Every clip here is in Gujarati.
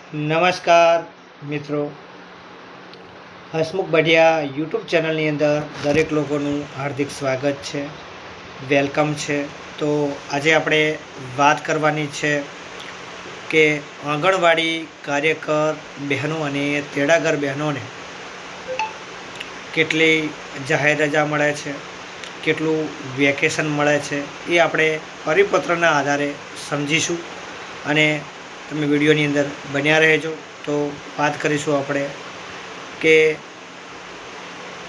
નમસ્કાર મિત્રો, હસમુખ બઢિયા યુટ્યુબ ચેનલની અંદર દરેક લોકોનું હાર્દિક સ્વાગત છે, વેલકમ છે। તો આજે આપણે વાત કરવાની છે કે આંગણવાડી કાર્યકર બહેનો અને તેડાગર બહેનોને કેટલી જાહેર રજા મળે છે, કેટલું વેકેશન મળે છે, એ આપણે પરિપત્રના આધારે સમજીશું અને તમે વિડીયોની અંદર બન્યા રહેજો। તો વાત કરીશું આપણે કે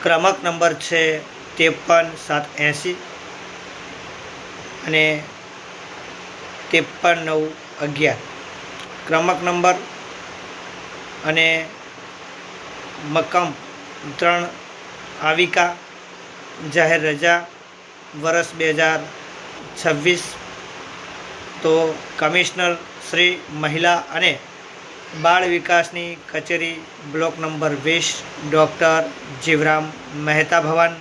ક્રમાંક નંબર છે 53-780 અને 53-9-11 ક્રમાંક નંબર અને મક્કમ 3 આવિકા જાહેર રજા વર્ષ 2026। તો કમિશનર શ્રી મહિલા અને બાળ વિકાસની કચેરી block number 20 doctor Jivram Mehta ભવન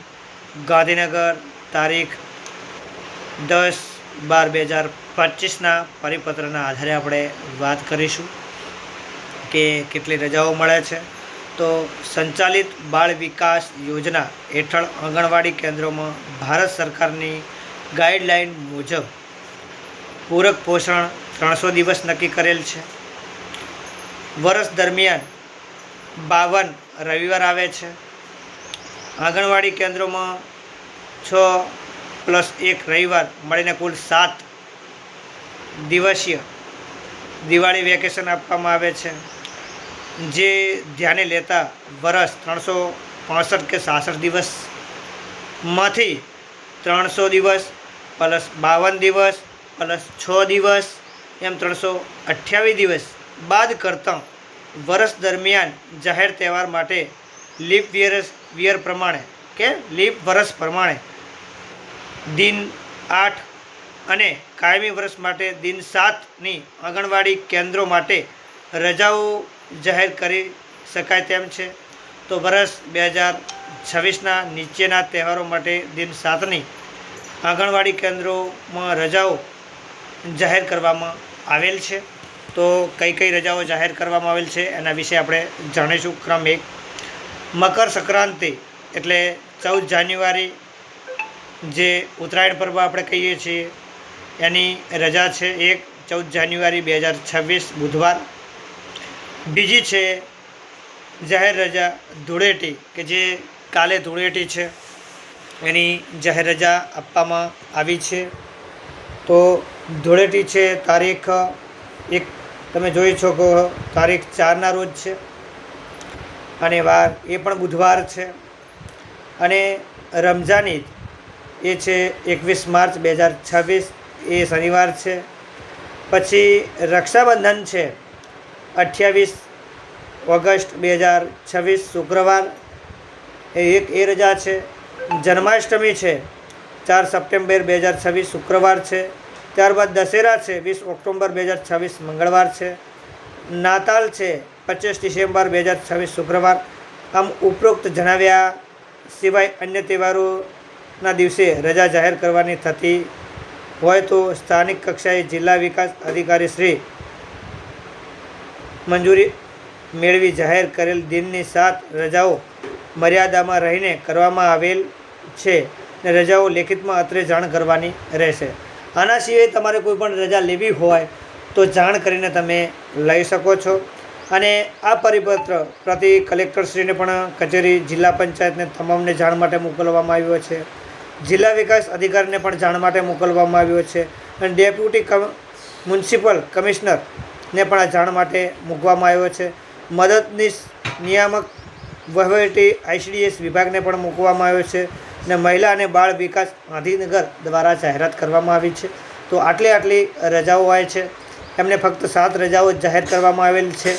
ગાંધીનગર તારીખ 10/12/2025ના પરિપત્રના આધારે આપણે વાત કરીશું કે કેટલી રજાઓ મળે છે। તો સંચાલિત બાળ વિકાસ યોજના હેઠળ આંગણવાડી કેન્દ્રોમાં ભારત સરકારની ગાઈડલાઇન મુજબ પૂરક પોષણ 300 દિવસ નક્કી કરેલ છે। વર્ષ દરમિયાન 52 રવિવાર આવે છે। આંગણવાડી કેન્દ્રોમાં 6+1 રવિવાર મળીને કુલ 7 દિવસીય દિવાળી વેકેશન આપવામાં આવે છે, જે ધ્યાને લેતા વર્ષ 365 કે 66 દિવસમાંથી 300 દિવસ પ્લસ 52 દિવસ પ્લસ 6 દિવસ એમ 328 દિવસ બાદ કરતાં વર્ષ દરમિયાન જાહેર તહેવાર માટે લીપ યર પ્રમાણે કે લીપ વર્ષ પ્રમાણે દિન 8 અને કાયમી વર્ષ માટે દિન 7ની આંગણવાડી કેન્દ્રો માટે રજાઓ જાહેર કરી શકાય તેમ છે। તો વર્ષ 2026ના નીચેના તહેવારો માટે દિન 7ની આંગણવાડી કેન્દ્રોમાં રજાઓ જાહેર કરવામાં આવેલ છે। તો કઈ કઈ રજાઓ જાહેર કરવામાં આવેલ છે એના વિશે આપણે જાણીશું। ક્રમ 1 મકર સંક્રાંતિ એટલે 14 જાન્યુઆરી જે ઉત્તરાયણ પર્વ આપણે કહીએ છીએ એની રજા છે 14 જાન્યુઆરી 2026 બુધવાર। બીજી છે જાહેર રજા ધૂળેટી કે જે કાલે ધૂળેટી છે એની જાહેર રજા આપવામાં આવી છે। તો ધૂળેટી છે તારીખ 1 તમે જોઈ શકો તારીખ 4ના રોજ છે અને વાર એ પણ બુધવાર છે। અને રમઝાન ઈદ એ છે 21 માર્ચ 2026 એ શનિવાર છે। પછી રક્ષાબંધન છે 28 ઓગસ્ટ 2026 શુક્રવાર એ રજા છે। જન્માષ્ટમી છે 4 સપ્ટેમ્બર 2026 શુક્રવાર છે। ત્યારબાદ દશેરા છે 20 ઓક્ટોબર 2026 મંગળવાર છે। નાતાલ છે 25 ડિસેમ્બર 2026 શુક્રવાર। આમ ઉપરોક્ત જણાવ્યા સિવાય અન્ય તહેવારોના દિવસે રજા જાહેર કરવાની થતી હોય તો સ્થાનિક કક્ષાએ જિલ્લા વિકાસ અધિકારી શ્રી મંજૂરી મેળવી જાહેર કરેલ દિનની 7 રજાઓ મર્યાદામાં રહીને કરવામાં આવેલ છે અને રજાઓ લેખિતમાં અત્રે જાણ કરવાની રહેશે। આના સિવાય તમારે કોઈ પણ રજા લેવી હોય તો જાણ કરીને તમે લઈ શકો છો। અને આ પરિપત્ર પ્રતિ કલેક્ટરશ્રીને પણ કચેરી જિલ્લા પંચાયતને તમામને જાણ માટે મોકલવામાં આવ્યો છે, જિલ્લા વિકાસ અધિકારીને પણ જાણ માટે મોકલવામાં આવ્યો છે અને ડેપ્યુટી મ્યુનિસિપલ કમિશનરને પણ આ જાણ માટે મૂકવામાં આવ્યો છે। મદદનીશ નિયામક વહીવટી ICDS વિભાગને પણ મૂકવામાં આવ્યો છે અને મહિલા અને બાળ વિકાસ ગાંધીનગર દ્વારા જાહેરાત કરવામાં આવી છે। તો આટલી રજાઓ હોય છે, એમને ફક્ત 7 રજાઓ જાહેર કરવામાં આવેલ છે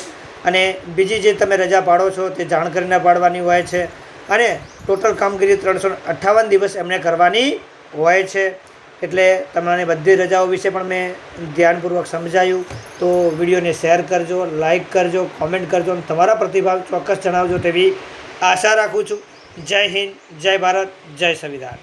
અને બીજી જે તમે રજા પાડો છો તે જાણ કરીને પાડવાની હોય છે અને ટોટલ કામગીરી 358 દિવસ એમને કરવાની હોય છે। એટલે તમને બધી રજાઓ વિશે પણ મેં ધ્યાનપૂર્વક સમજાયું। તો વિડીયોને શેર કરજો, લાઈક કરજો, કોમેન્ટ કરજો અને તમારા પ્રતિભાવ ચોક્કસ જણાવજો તેવી આશા રાખું છું। જય હિન્દ, જય ભારત, જય સંવિધાન।